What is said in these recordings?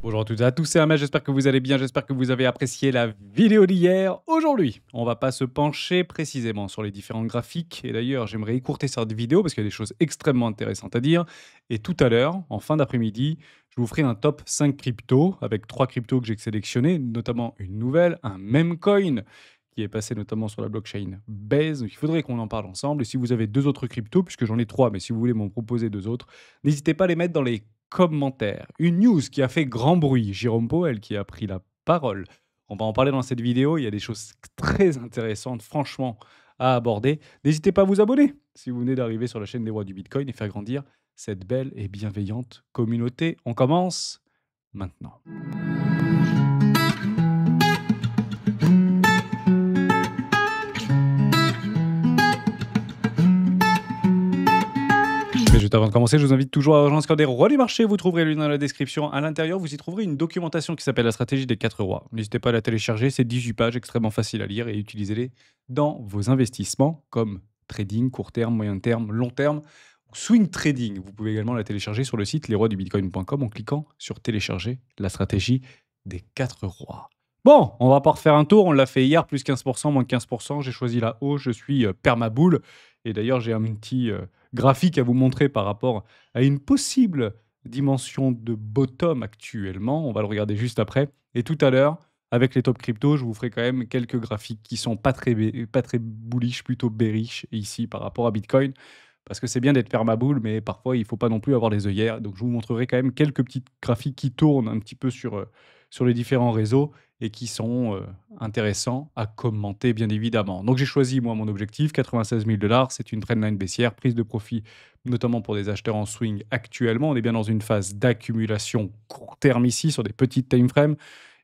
Bonjour à toutes et à tous, c'est Ahmed, j'espère que vous allez bien, j'espère que vous avez apprécié la vidéo d'hier. Aujourd'hui, on va pas se pencher précisément sur les différents graphiques, et d'ailleurs j'aimerais écourter cette vidéo parce qu'il y a des choses extrêmement intéressantes à dire. Et tout à l'heure, en fin d'après-midi, je vous ferai un top 5 cryptos avec 3 cryptos que j'ai sélectionnés, notamment une nouvelle, un meme coin qui est passé notamment sur la blockchain Base. Il faudrait qu'on en parle ensemble. Et si vous avez deux autres cryptos, puisque j'en ai trois, mais si vous voulez m'en proposer deux autres, n'hésitez pas à les mettre dans les commentaires. Une news qui a fait grand bruit, Jérôme Powell qui a pris la parole. On va en parler dans cette vidéo, il y a des choses très intéressantes, franchement, à aborder. N'hésitez pas à vous abonner si vous venez d'arriver sur la chaîne des rois du Bitcoin et faire grandir cette belle et bienveillante communauté. On commence maintenant. Mais juste avant de commencer, je vous invite toujours à rejoindre Score des rois du marché. Vous trouverez le lien dans la description. À l'intérieur, vous y trouverez une documentation qui s'appelle La stratégie des 4 rois. N'hésitez pas à la télécharger, c'est 18 pages, extrêmement facile à lire et utilisez-les dans vos investissements comme trading, court terme, moyen terme, long terme, ou swing trading. Vous pouvez également la télécharger sur le site lesroisdubitcoin.com en cliquant sur télécharger la stratégie des 4 rois. Bon, on va pas refaire un tour, on l'a fait hier, plus 15%, moins 15%. J'ai choisi la hausse, je suis permaboule. Et d'ailleurs, j'ai un petit graphique à vous montrer par rapport à une possible dimension de bottom actuellement. On va le regarder juste après. Et tout à l'heure, avec les top crypto, je vous ferai quand même quelques graphiques qui sont pas très bullish, plutôt bearish ici par rapport à Bitcoin. Parce que c'est bien d'être permaboule, mais parfois il ne faut pas non plus avoir les œillères. Donc je vous montrerai quand même quelques petites graphiques qui tournent un petit peu sur les différents réseaux et qui sont intéressants à commenter, bien évidemment. Donc j'ai choisi, moi, mon objectif, 96 000 $. C'est une trendline baissière, prise de profit, notamment pour des acheteurs en swing actuellement. On est bien dans une phase d'accumulation court terme ici, sur des petites time frames.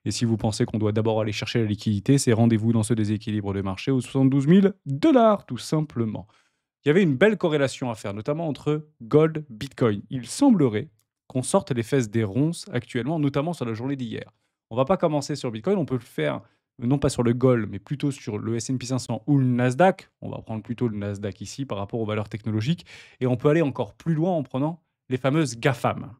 Et si vous pensez qu'on doit d'abord aller chercher la liquidité, c'est rendez-vous dans ce déséquilibre de marché aux 72 000 $, tout simplement. Il y avait une belle corrélation à faire, notamment entre gold, Bitcoin. Il semblerait qu'on sorte les fesses des ronces actuellement, notamment sur la journée d'hier. On va pas commencer sur Bitcoin, on peut le faire non pas sur le gold, mais plutôt sur le S&P 500 ou le Nasdaq. On va prendre plutôt le Nasdaq ici par rapport aux valeurs technologiques. Et on peut aller encore plus loin en prenant les fameuses GAFAM.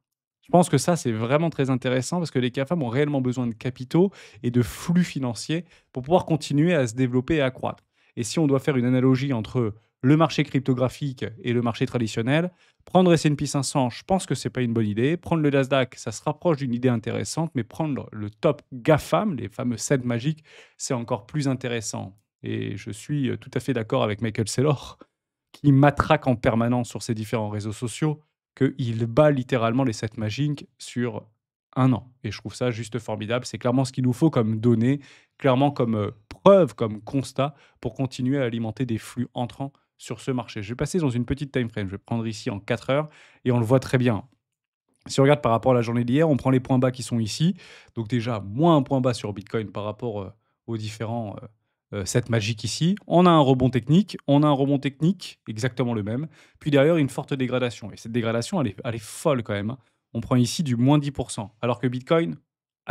Je pense que ça, c'est vraiment très intéressant parce que les GAFAM ont réellement besoin de capitaux et de flux financiers pour pouvoir continuer à se développer et à croître. Et si on doit faire une analogie entre le marché cryptographique et le marché traditionnel, prendre S&P 500, je pense que c'est pas une bonne idée. Prendre le Nasdaq, ça se rapproche d'une idée intéressante, mais prendre le top GAFAM, les fameux 7 magiques, c'est encore plus intéressant. Et je suis tout à fait d'accord avec Michael Saylor, qui matraque en permanence sur ses différents réseaux sociaux, qu'il bat littéralement les 7 magiques sur un an. Et je trouve ça juste formidable. C'est clairement ce qu'il nous faut comme données, clairement comme preuve, comme constat, pour continuer à alimenter des flux entrants sur ce marché. Je vais passer dans une petite time frame. Je vais prendre ici en 4 heures et on le voit très bien. Si on regarde par rapport à la journée d'hier, on prend les points bas qui sont ici. Donc déjà, moins un point bas sur Bitcoin par rapport aux différents sets magiques ici. On a un rebond technique. On a un rebond technique, exactement le même. Puis derrière, une forte dégradation. Et cette dégradation, elle est folle quand même, hein. On prend ici du moins 10%. Alors que Bitcoin,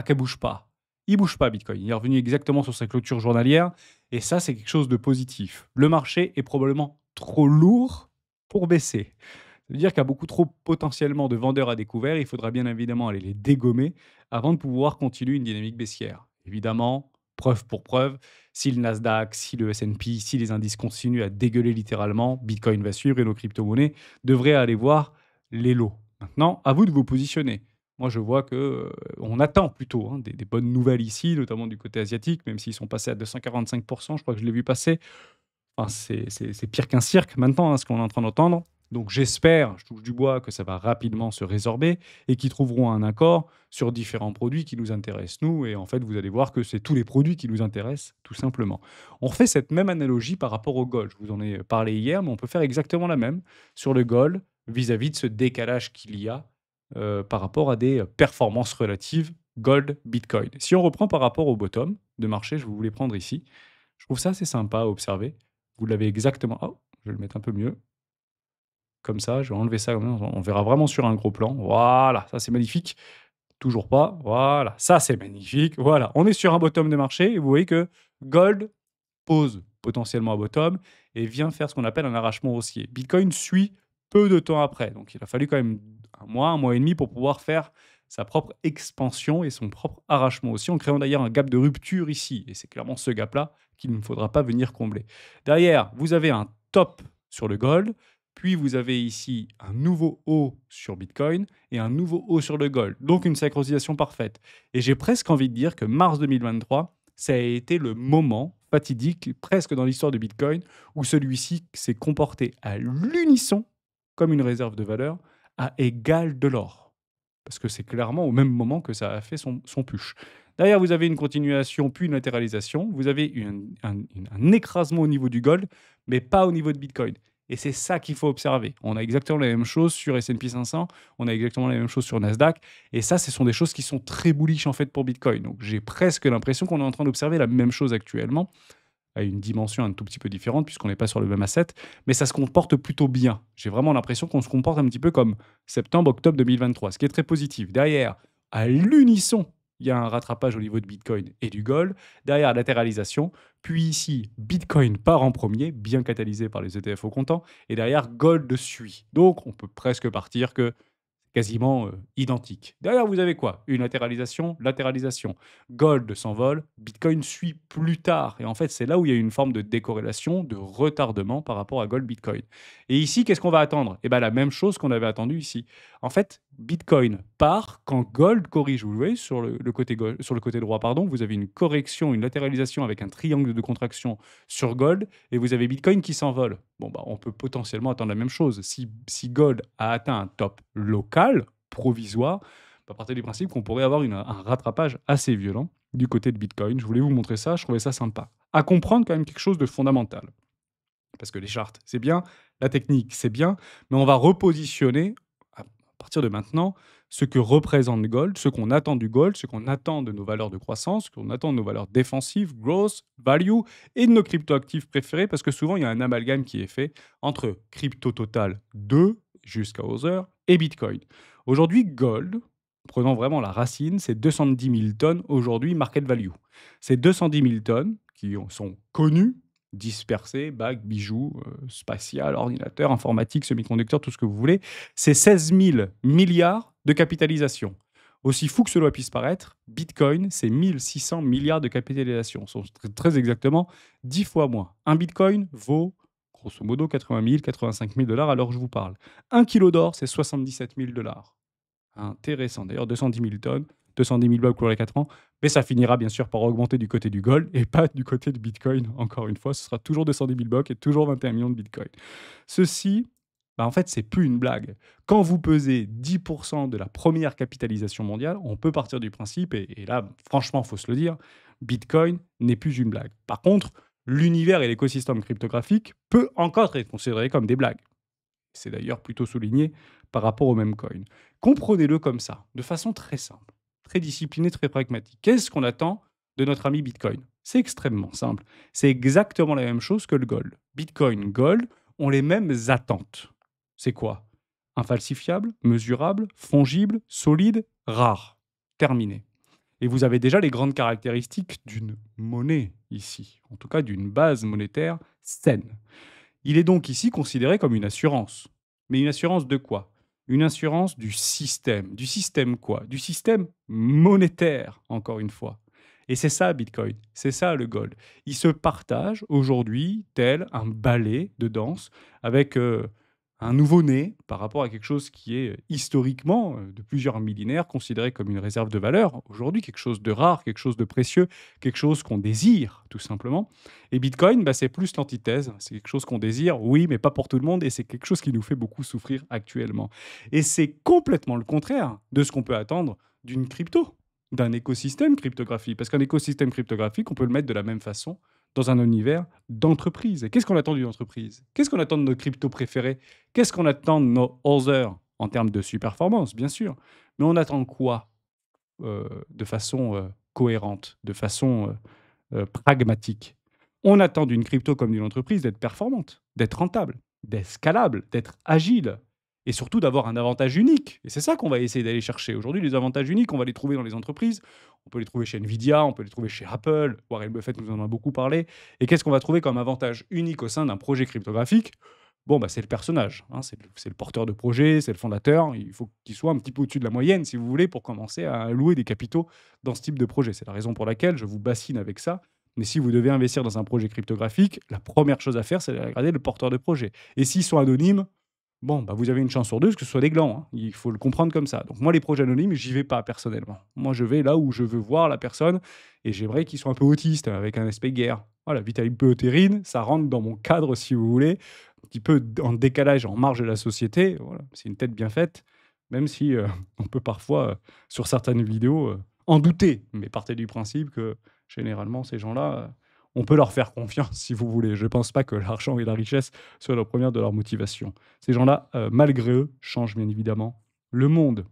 qu'elle bouge pas. Il bouge pas, Bitcoin. Il est revenu exactement sur sa clôture journalière. Et ça, c'est quelque chose de positif. Le marché est probablement trop lourd pour baisser. Ça veut dire qu'il y a beaucoup trop potentiellement de vendeurs à découvert. Il faudra bien évidemment aller les dégommer avant de pouvoir continuer une dynamique baissière. Évidemment, preuve pour preuve, si le Nasdaq, si le S&P, si les indices continuent à dégueuler littéralement, Bitcoin va suivre et nos crypto-monnaies devraient aller voir les lots. Maintenant, à vous de vous positionner. Moi, je vois que on attend plutôt des bonnes nouvelles ici, notamment du côté asiatique, même s'ils sont passés à 245%, je crois que je l'ai vu passer. Enfin, c'est pire qu'un cirque maintenant, ce qu'on est en train d'entendre. Donc j'espère, je touche du bois, que ça va rapidement se résorber et qu'ils trouveront un accord sur différents produits qui nous intéressent, nous. Et en fait, vous allez voir que c'est tous les produits qui nous intéressent, tout simplement. On refait cette même analogie par rapport au gold. Je vous en ai parlé hier, mais on peut faire exactement la même sur le gold vis-à-vis de ce décalage qu'il y a par rapport à des performances relatives gold-bitcoin. Si on reprend par rapport au bottom de marché, je vais vous les prendre ici. Je trouve ça assez sympa à observer. Vous l'avez exactement. Oh, je vais le mettre un peu mieux. Comme ça, je vais enlever ça. On verra vraiment sur un gros plan. Voilà, ça c'est magnifique. Toujours pas. Voilà, ça c'est magnifique. Voilà, on est sur un bottom de marché. Et vous voyez que Gold pose potentiellement un bottom et vient faire ce qu'on appelle un arrachement haussier. Bitcoin suit peu de temps après. Donc il a fallu quand même un mois et demi pour pouvoir faire sa propre expansion et son propre arrachement aussi, en créant d'ailleurs un gap de rupture ici. Et c'est clairement ce gap-là qu'il ne faudra pas venir combler. Derrière, vous avez un top sur le gold, puis vous avez ici un nouveau haut sur Bitcoin et un nouveau haut sur le gold. Donc une synchronisation parfaite. Et j'ai presque envie de dire que mars 2023, ça a été le moment fatidique, presque dans l'histoire de Bitcoin, où celui-ci s'est comporté à l'unisson comme une réserve de valeur à égal de l'or. Parce que c'est clairement au même moment que ça a fait son push. Derrière, vous avez une continuation, puis une latéralisation. Vous avez un écrasement au niveau du gold, mais pas au niveau de Bitcoin. Et c'est ça qu'il faut observer. On a exactement la même chose sur S&P 500, on a exactement la même chose sur Nasdaq. Et ça, ce sont des choses qui sont très bullish en fait pour Bitcoin. Donc j'ai presque l'impression qu'on est en train d'observer la même chose actuellement, à une dimension un tout petit peu différente, puisqu'on n'est pas sur le même asset, mais ça se comporte plutôt bien. J'ai vraiment l'impression qu'on se comporte un petit peu comme septembre-octobre 2023, ce qui est très positif. Derrière, à l'unisson, il y a un rattrapage au niveau de Bitcoin et du gold. Derrière, latéralisation. Puis ici, Bitcoin part en premier, bien catalysé par les ETF au comptant. Et derrière, gold suit. Donc, on peut presque partir que quasiment identique. Derrière, vous avez quoi? Une latéralisation, latéralisation. Gold s'envole, Bitcoin suit plus tard. Et en fait, c'est là où il y a une forme de décorrélation, de retardement par rapport à Gold, Bitcoin. Et ici, qu'est-ce qu'on va attendre? Eh bien, la même chose qu'on avait attendu ici. En fait, Bitcoin part quand Gold corrige. Vous voyez, sur le côté droit, pardon, vous avez une correction, une latéralisation avec un triangle de contraction sur Gold, et vous avez Bitcoin qui s'envole. Bon, bah, on peut potentiellement attendre la même chose. Si Gold a atteint un top local, provisoire, à partir du principe qu'on pourrait avoir un rattrapage assez violent du côté de Bitcoin. Je voulais vous montrer ça, je trouvais ça sympa. À comprendre quand même quelque chose de fondamental. Parce que les charts, c'est bien, la technique, c'est bien, mais on va repositionner à partir de maintenant ce que représente Gold, ce qu'on attend du Gold, ce qu'on attend de nos valeurs de croissance, ce qu'on attend de nos valeurs défensives, growth, value, et de nos cryptoactifs préférés, parce que souvent il y a un amalgame qui est fait entre crypto total 2 jusqu'à Other et Bitcoin. Aujourd'hui, Gold, prenant vraiment la racine, c'est 210 000 tonnes aujourd'hui market value. Ces 210 000 tonnes qui sont connues, dispersés, bagues, bijoux, spatial, ordinateur, informatique, semi-conducteurs, tout ce que vous voulez. C'est 16 000 milliards de capitalisation. Aussi fou que cela puisse paraître, Bitcoin, c'est 1600 milliards de capitalisation. Ce sont très exactement 10 fois moins. Un Bitcoin vaut, grosso modo, 80 000, 85 000 dollars à l'heure où je vous parle. Un kilo d'or, c'est 77 000 dollars. Intéressant. D'ailleurs, 210 000 tonnes, 210 000 blocs pour les 4 ans. Mais ça finira bien sûr par augmenter du côté du gold et pas du côté de Bitcoin. Encore une fois, ce sera toujours 210 000 blocs et toujours 21 millions de Bitcoin. Ceci, bah en fait, c'est plus une blague. Quand vous pesez 10% de la première capitalisation mondiale, on peut partir du principe, et là, franchement, il faut se le dire, Bitcoin n'est plus une blague. Par contre, l'univers et l'écosystème cryptographique peut encore être considéré comme des blagues. C'est d'ailleurs plutôt souligné par rapport au même coin. Comprenez-le comme ça, de façon très simple, très disciplinée, très pragmatique. Qu'est-ce qu'on attend de notre ami Bitcoin? C'est extrêmement simple. C'est exactement la même chose que le gold. Bitcoin, gold ont les mêmes attentes. C'est quoi? Infalsifiable, mesurable, fongible, solide, rare. Terminé. Et vous avez déjà les grandes caractéristiques d'une monnaie ici, en tout cas d'une base monétaire saine. Il est donc ici considéré comme une assurance. Mais une assurance de quoi? Une assurance du système. Du système quoi? Du système monétaire, encore une fois. Et c'est ça Bitcoin, c'est ça le gold. Il se partage aujourd'hui tel un ballet de danse avec un nouveau-né par rapport à quelque chose qui est historiquement, de plusieurs millénaires, considéré comme une réserve de valeur. Aujourd'hui, quelque chose de rare, quelque chose de précieux, quelque chose qu'on désire, tout simplement. Et Bitcoin, bah, c'est plus l'antithèse. C'est quelque chose qu'on désire, oui, mais pas pour tout le monde. Et c'est quelque chose qui nous fait beaucoup souffrir actuellement. Et c'est complètement le contraire de ce qu'on peut attendre d'une crypto, d'un écosystème cryptographique. Parce qu'un écosystème cryptographique, on peut le mettre de la même façon dans un univers d'entreprise. Et qu'est-ce qu'on attend d'une entreprise? Qu'est-ce qu'on attend de nos cryptos préférés? Qu'est-ce qu'on attend de nos others en termes de performance, bien sûr? Mais on attend quoi de façon cohérente, de façon pragmatique? On attend d'une crypto comme d'une entreprise d'être performante, d'être rentable, d'être scalable, d'être agile et surtout d'avoir un avantage unique. Et c'est ça qu'on va essayer d'aller chercher. Aujourd'hui, les avantages uniques, on va les trouver dans les entreprises. On peut les trouver chez Nvidia, on peut les trouver chez Apple. Warren Buffett nous en a beaucoup parlé. Et qu'est-ce qu'on va trouver comme avantage unique au sein d'un projet cryptographique? bon, bah, c'est le personnage, hein, c'est le porteur de projet, c'est le fondateur. Il faut qu'il soit un petit peu au-dessus de la moyenne, si vous voulez, pour commencer à allouer des capitaux dans ce type de projet. C'est la raison pour laquelle je vous bassine avec ça. Mais si vous devez investir dans un projet cryptographique, la première chose à faire, c'est de regarder le porteur de projet. Et s'ils sont anonymes, bon, bah, vous avez une chance sur 2 que ce soit des glands, hein. Il faut le comprendre comme ça. Donc moi, les projets anonymes, j'y vais pas personnellement. Moi, je vais là où je veux voir la personne et j'aimerais qu'ils soient un peu autistes, avec un aspect guerre. Voilà, Vitaly Buterin, ça rentre dans mon cadre, si vous voulez, un petit peu en décalage, en marge de la société. Voilà, c'est une tête bien faite, même si on peut parfois, sur certaines vidéos, en douter. Mais partez du principe que généralement, ces gens-là, on peut leur faire confiance, si vous voulez. Je ne pense pas que l'argent et la richesse soient la première de leur motivation. Ces gens-là, malgré eux, changent bien évidemment le monde.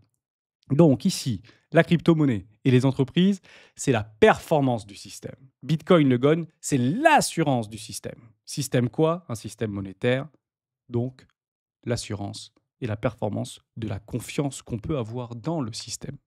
Donc ici, la crypto-monnaie et les entreprises, c'est la performance du système. Bitcoin, le gun, c'est l'assurance du système. Système quoi? Un système monétaire, donc l'assurance et la performance de la confiance qu'on peut avoir dans le système.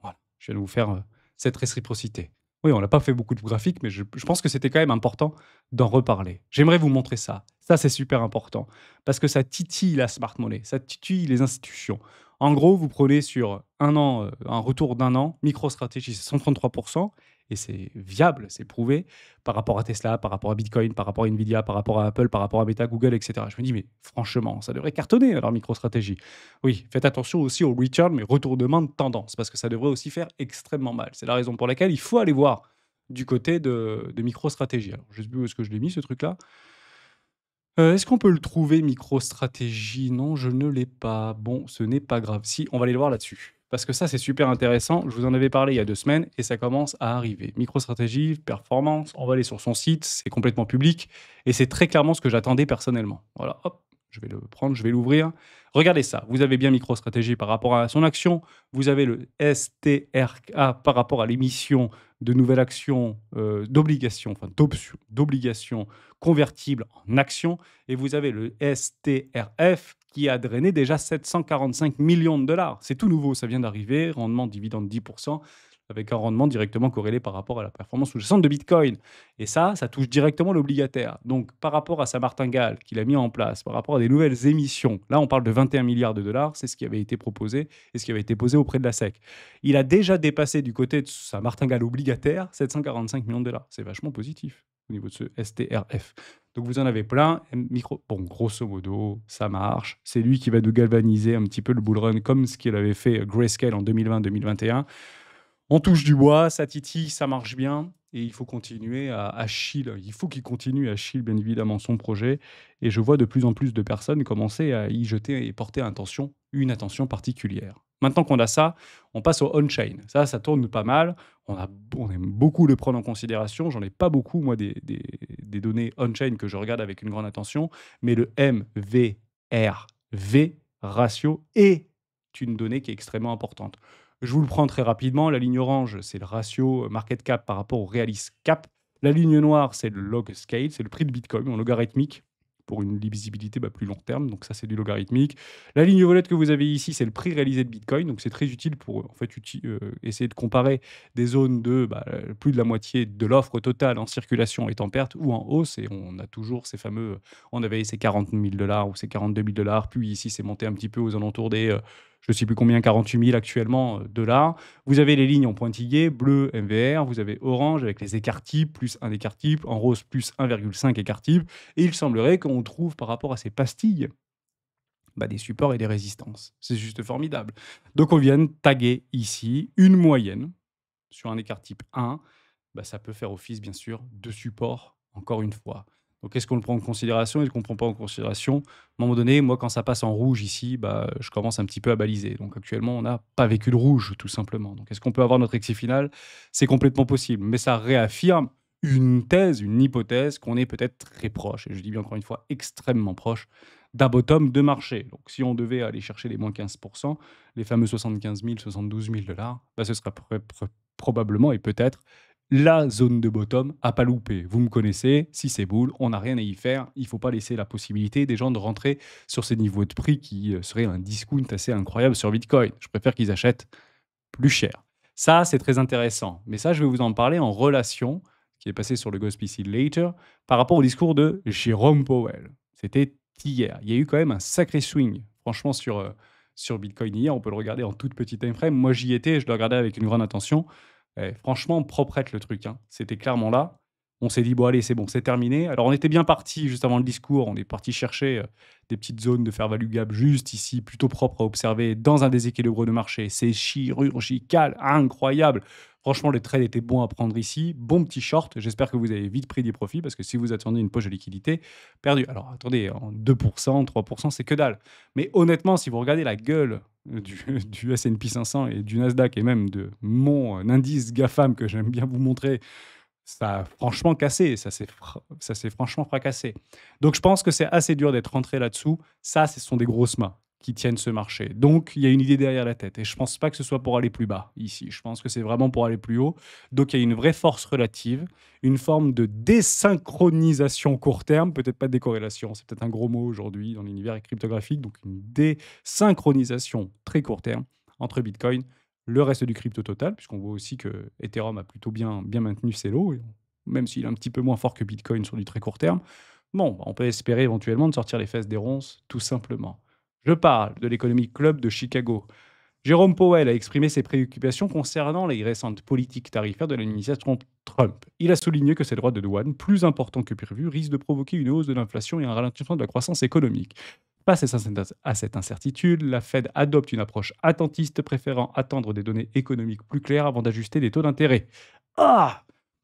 Voilà, je viens de vous faire cette réciprocité. Oui, on n'a pas fait beaucoup de graphiques, mais je pense que c'était quand même important d'en reparler. J'aimerais vous montrer ça. Ça, c'est super important parce que ça titille la smart money, ça titille les institutions. En gros, vous prenez sur un an, un retour d'un an, MicroStrategy, c'est 133% et c'est viable, c'est prouvé par rapport à Tesla, par rapport à Bitcoin, par rapport à Nvidia, par rapport à Apple, par rapport à Meta, Google, etc. Je me dis, mais franchement, ça devrait cartonner alors MicroStrategy. Oui, faites attention aussi au return, mais retournement de tendance, parce que ça devrait aussi faire extrêmement mal. C'est la raison pour laquelle il faut aller voir du côté de MicroStrategy. Alors, je sais plus où est-ce que je l'ai mis, ce truc-là. Est-ce qu'on peut le trouver, MicroStrategy? Non, je ne l'ai pas. Bon, ce n'est pas grave. Si, on va aller le voir là-dessus. Parce que ça, c'est super intéressant. Je vous en avais parlé il y a 2 semaines et ça commence à arriver. MicroStrategy, performance, on va aller sur son site, c'est complètement public et c'est très clairement ce que j'attendais personnellement. Voilà, hop, je vais le prendre, je vais l'ouvrir. Regardez ça, vous avez bien MicroStrategy par rapport à son action, vous avez le STRK par rapport à l'émission de nouvelles actions, d'obligations, enfin d'obligations convertibles en actions et vous avez le STRF qui a drainé déjà 745 millions de dollars. C'est tout nouveau, ça vient d'arriver, rendement dividende 10%, avec un rendement directement corrélé par rapport à la performance sous-jacente de Bitcoin. Et ça touche directement l'obligataire. Donc, par rapport à sa martingale qu'il a mis en place, par rapport à des nouvelles émissions, là, on parle de 21 milliards de dollars, c'est ce qui avait été proposé et ce qui avait été posé auprès de la SEC. Il a déjà dépassé du côté de sa martingale obligataire 745 millions de dollars. C'est vachement positif au niveau de ce STRF. Donc vous en avez plein. Bon, grosso modo, ça marche. C'est lui qui va nous galvaniser un petit peu le bull run comme ce qu'il avait fait Grayscale en 2020-2021. On touche du bois, ça titille, ça marche bien. Et il faut continuer à chill. Il faut qu'il continue à chill, bien évidemment, son projet. Et je vois de plus en plus de personnes commencer à y jeter et porter une attention particulière. Maintenant qu'on a ça, on passe au on-chain. Ça tourne pas mal. On aime beaucoup le prendre en considération. J'en ai pas beaucoup, moi, des données on-chain que je regarde avec une grande attention. Mais le MVRV ratio est une donnée qui est extrêmement importante. Je vous le prends très rapidement. La ligne orange, c'est le ratio market cap par rapport au realist cap. La ligne noire, c'est le log scale, c'est le prix de Bitcoin en logarithmique pour une lisibilité plus long terme. Donc ça, c'est du logarithmique. La ligne violette que vous avez ici, c'est le prix réalisé de Bitcoin. Donc c'est très utile pour en fait, essayer de comparer des zones de plus de la moitié de l'offre totale en circulation est en perte ou en hausse. Et on a toujours ces fameux, on avait ces 40 000 dollars ou ces 42 000 dollars. Puis ici, c'est monté un petit peu aux alentours des je ne sais plus combien, 48 000 actuellement dollars. Vous avez les lignes en pointillé, bleu, MVR, vous avez orange avec les écarts types, plus un écart type, en rose, plus 1,5 écart type. Et il semblerait qu'on trouve par rapport à ces pastilles des supports et des résistances. C'est juste formidable. Donc on vient de taguer ici une moyenne sur un écart type 1. Ça peut faire office, bien sûr, de support, encore une fois. Donc, est-ce qu'on le prend en considération? Est-ce qu'on ne prend pas en considération? À un moment donné, moi, quand ça passe en rouge ici, je commence un petit peu à baliser. Donc, actuellement, on n'a pas vécu le rouge, tout simplement. Donc, est-ce qu'on peut avoir notre exit final? C'est complètement possible. Mais ça réaffirme une thèse, une hypothèse qu'on est peut-être très proche, et je dis bien encore une fois extrêmement proche, d'un bottom de marché. Donc, si on devait aller chercher les moins 15%, les fameux 75 000, 72 000 dollars, ce sera probablement et peut-être la zone de bottom à pas louper. Vous me connaissez, si c'est boule, on n'a rien à y faire. Il ne faut pas laisser la possibilité des gens de rentrer sur ces niveaux de prix qui seraient un discount assez incroyable sur Bitcoin. Je préfère qu'ils achètent plus cher. Ça, c'est très intéressant. Mais ça, je vais vous en parler en relation, qui est passé sur le Ghost PC Later, par rapport au discours de Jérôme Powell. C'était qu'hier. Il y a eu quand même un sacré swing, franchement, sur Bitcoin hier. On peut le regarder en toute petite time frame. Moi, j'y étais, je le regardais avec une grande attention. Et franchement, proprette le truc, hein. C'était clairement là. On s'est dit, bon, allez, c'est bon, c'est terminé. Alors, on était bien parti juste avant le discours. On est parti chercher des petites zones de fair value gap juste ici, plutôt propres à observer dans un déséquilibre de marché. C'est chirurgical, incroyable. Franchement, le trade était bon à prendre ici. Bon petit short. J'espère que vous avez vite pris des profits parce que si vous attendez une poche de liquidité, perdu. Alors, attendez, en 2%, 3%, c'est que dalle. Mais honnêtement, si vous regardez la gueule du S&P 500 et du Nasdaq et même de mon indice GAFAM que j'aime bien vous montrer, ça a franchement cassé, ça s'est franchement fracassé. Donc je pense que c'est assez dur d'être rentré là-dessous. Ça, ce sont des grosses mains qui tiennent ce marché. Donc il y a une idée derrière la tête. Et je ne pense pas que ce soit pour aller plus bas ici. Je pense que c'est vraiment pour aller plus haut. Donc il y a une vraie force relative, une forme de désynchronisation court terme, peut-être pas de décorrélation, c'est peut-être un gros mot aujourd'hui dans l'univers cryptographique. Donc une désynchronisation très court terme entre Bitcoin le reste du crypto total, puisqu'on voit aussi que Ethereum a plutôt bien maintenu ses lots, même s'il est un petit peu moins fort que Bitcoin sur du très court terme. Bon, on peut espérer éventuellement de sortir les fesses des ronces, tout simplement. Je parle de l'Economic Club de Chicago. Jérôme Powell a exprimé ses préoccupations concernant les récentes politiques tarifaires de l'administration Trump. Il a souligné que ces droits de douane, plus importants que prévu, risquent de provoquer une hausse de l'inflation et un ralentissement de la croissance économique. Face à cette incertitude, la Fed adopte une approche attentiste, préférant attendre des données économiques plus claires avant d'ajuster les taux d'intérêt. Ah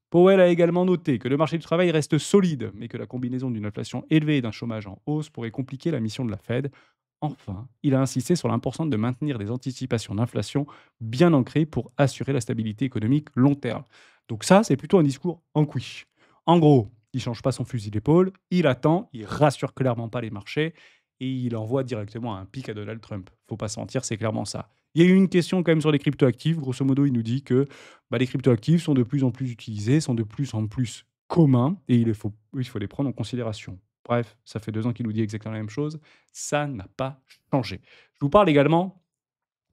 Powell a également noté que le marché du travail reste solide, mais que la combinaison d'une inflation élevée et d'un chômage en hausse pourrait compliquer la mission de la Fed. Enfin, il a insisté sur l'importance de maintenir des anticipations d'inflation bien ancrées pour assurer la stabilité économique long terme. Donc ça, c'est plutôt un discours en quiche. En gros, il ne change pas son fusil d'épaule, il attend, il rassure clairement pas les marchés et il envoie directement un pic à Donald Trump. Faut pas se mentir, c'est clairement ça. Il y a eu une question quand même sur les cryptoactifs. Grosso modo, il nous dit que les cryptoactifs sont de plus en plus utilisés, sont de plus en plus communs et il faut les prendre en considération. Bref, ça fait 2 ans qu'il nous dit exactement la même chose. Ça n'a pas changé. Je vous parle également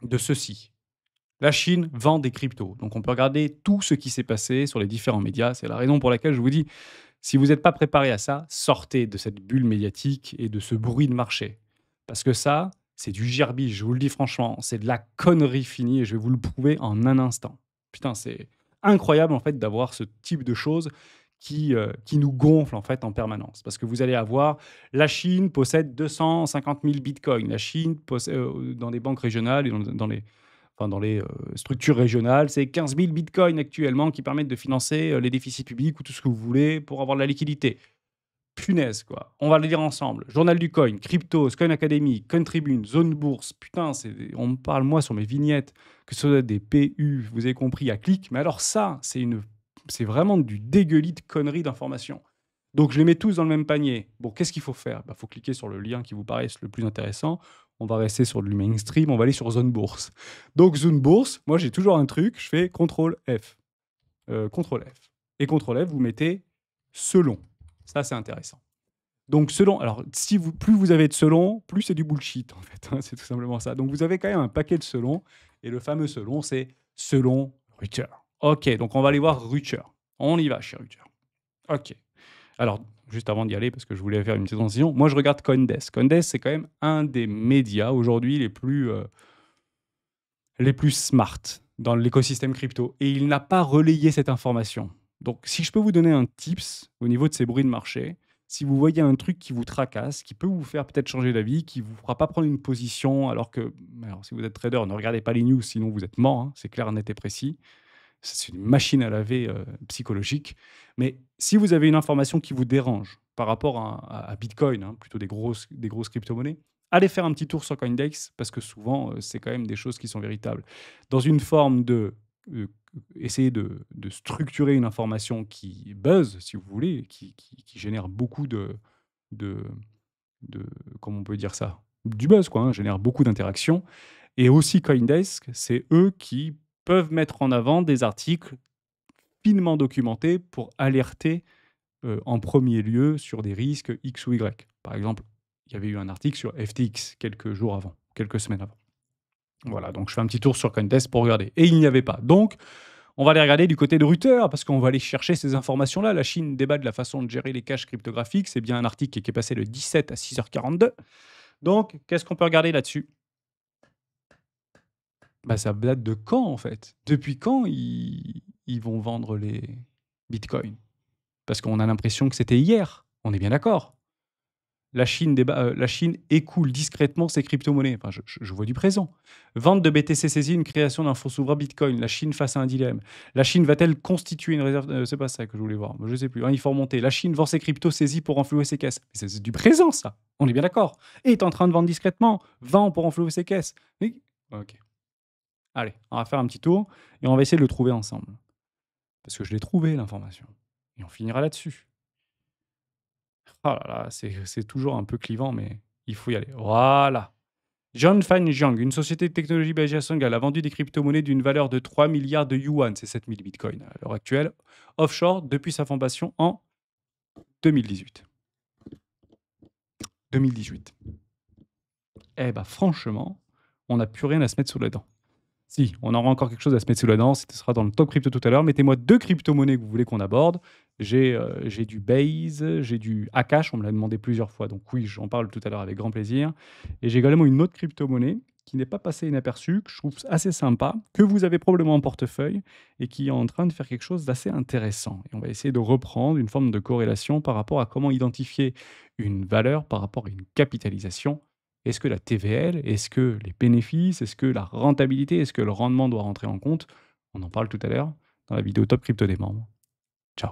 de ceci. La Chine vend des cryptos. Donc on peut regarder tout ce qui s'est passé sur les différents médias. C'est la raison pour laquelle je vous dis, si vous n'êtes pas préparé à ça, sortez de cette bulle médiatique et de ce bruit de marché. Parce que ça, c'est du gerbiche, je vous le dis franchement. C'est de la connerie finie et je vais vous le prouver en un instant. Putain, c'est incroyable en fait d'avoir ce type de choses qui nous gonfle en fait en permanence. Parce que vous allez avoir, la Chine possède 250 000 bitcoins. La Chine possède, dans des banques régionales et dans les structures régionales, c'est 15 000 bitcoins actuellement qui permettent de financer les déficits publics ou tout ce que vous voulez pour avoir de la liquidité. Punaise, quoi. On va le lire ensemble. Journal du Coin, Cryptos, Coin Academy, Coin Tribune, Zone Bourse. Putain, on me parle, moi, sur mes vignettes, que ce soit des PU, vous avez compris, à clic. Mais alors ça, c'est vraiment du dégueulis de conneries d'informations. Donc, je les mets tous dans le même panier. Bon, qu'est-ce qu'il faut faire? Il faut cliquer sur le lien qui vous paraisse le plus intéressant. On va rester sur du mainstream, on va aller sur Zone Bourse. Donc, Zone Bourse, moi, j'ai toujours un truc, je fais CTRL F. CTRL F. Et CTRL F, vous mettez selon. Ça, c'est intéressant. Donc, selon, alors, plus vous avez de selon, plus c'est du bullshit, en fait, hein, c'est tout simplement ça. Donc, vous avez quand même un paquet de selon, et le fameux selon, c'est selon Ruther. Ok, donc on va aller voir Ruther. On y va chez Ruther. Ok. Alors, juste avant d'y aller, parce que je voulais faire une petite transition, moi, je regarde CoinDesk. CoinDesk, c'est quand même un des médias aujourd'hui les plus smart dans l'écosystème crypto. Et il n'a pas relayé cette information. Donc, si je peux vous donner un tips au niveau de ces bruits de marché, si vous voyez un truc qui vous tracasse, qui peut vous faire peut-être changer d'avis, qui ne vous fera pas prendre une position, alors si vous êtes trader, ne regardez pas les news, sinon vous êtes mort, hein, c'est clair, net et précis. C'est une machine à laver psychologique. Mais si vous avez une information qui vous dérange par rapport à Bitcoin, hein, plutôt des grosses crypto-monnaies, allez faire un petit tour sur Coindex parce que souvent, c'est quand même des choses qui sont véritables. Dans une forme de essayer de structurer une information qui buzz, si vous voulez, qui génère beaucoup de, comment on peut dire ça, du buzz, quoi, hein, génère beaucoup d'interactions. Et aussi Coindesk, c'est eux qui peuvent mettre en avant des articles finement documentés pour alerter en premier lieu sur des risques X ou Y. Par exemple, il y avait eu un article sur FTX quelques jours avant, quelques semaines avant. Voilà, donc je fais un petit tour sur Coindesk pour regarder. Et il n'y avait pas. Donc, On va aller regarder du côté de Reuters parce qu'on va aller chercher ces informations-là. La Chine débat de la façon de gérer les caches cryptographiques. C'est bien un article qui est passé le 17 à 6h42. Donc, qu'est-ce qu'on peut regarder là-dessus? Bah, ça date de quand, en fait? Depuis quand ils vont vendre les bitcoins? Parce qu'on a l'impression que c'était hier. On est bien d'accord? La Chine écoule discrètement ses crypto-monnaies. Enfin, je vois du présent. Vente de BTC saisie, une création d'un fonds souverain Bitcoin. La Chine face à un dilemme. La Chine va-t-elle constituer une réserve c'est pas ça que je voulais voir. Je sais plus. Hein, il faut remonter. La Chine vend ses cryptos saisies pour enflouer ses caisses. C'est du présent, ça. On est bien d'accord. Et est en train de vendre discrètement. Vend pour enflouer ses caisses. Mais OK. Allez, on va faire un petit tour et on va essayer de le trouver ensemble. Parce que je l'ai trouvé, l'information. Et on finira là-dessus. Oh là là, c'est toujours un peu clivant, mais il faut y aller. Voilà. John Fan Jiang, une société de technologie basée à Shanghai, a vendu des crypto-monnaies d'une valeur de 3 milliards de yuan, c'est 7000 bitcoins à l'heure actuelle, offshore depuis sa fondation en 2018. 2018. Eh ben franchement, on n'a plus rien à se mettre sous la dent. Si, on aura encore quelque chose à se mettre sous la dent, ce sera dans le top crypto tout à l'heure. Mettez-moi 2 crypto-monnaies que vous voulez qu'on aborde. J'ai du Base, j'ai du Akash, on me l'a demandé plusieurs fois, donc oui, j'en parle tout à l'heure avec grand plaisir. Et j'ai également une autre crypto-monnaie qui n'est pas passée inaperçue, que je trouve assez sympa, que vous avez probablement en portefeuille et qui est en train de faire quelque chose d'assez intéressant. Et on va essayer de reprendre une forme de corrélation par rapport à comment identifier une valeur par rapport à une capitalisation. Est-ce que la TVL, est-ce que les bénéfices, est-ce que la rentabilité, est-ce que le rendement doit rentrer en compte? On en parle tout à l'heure dans la vidéo Top Crypto des membres. Ciao.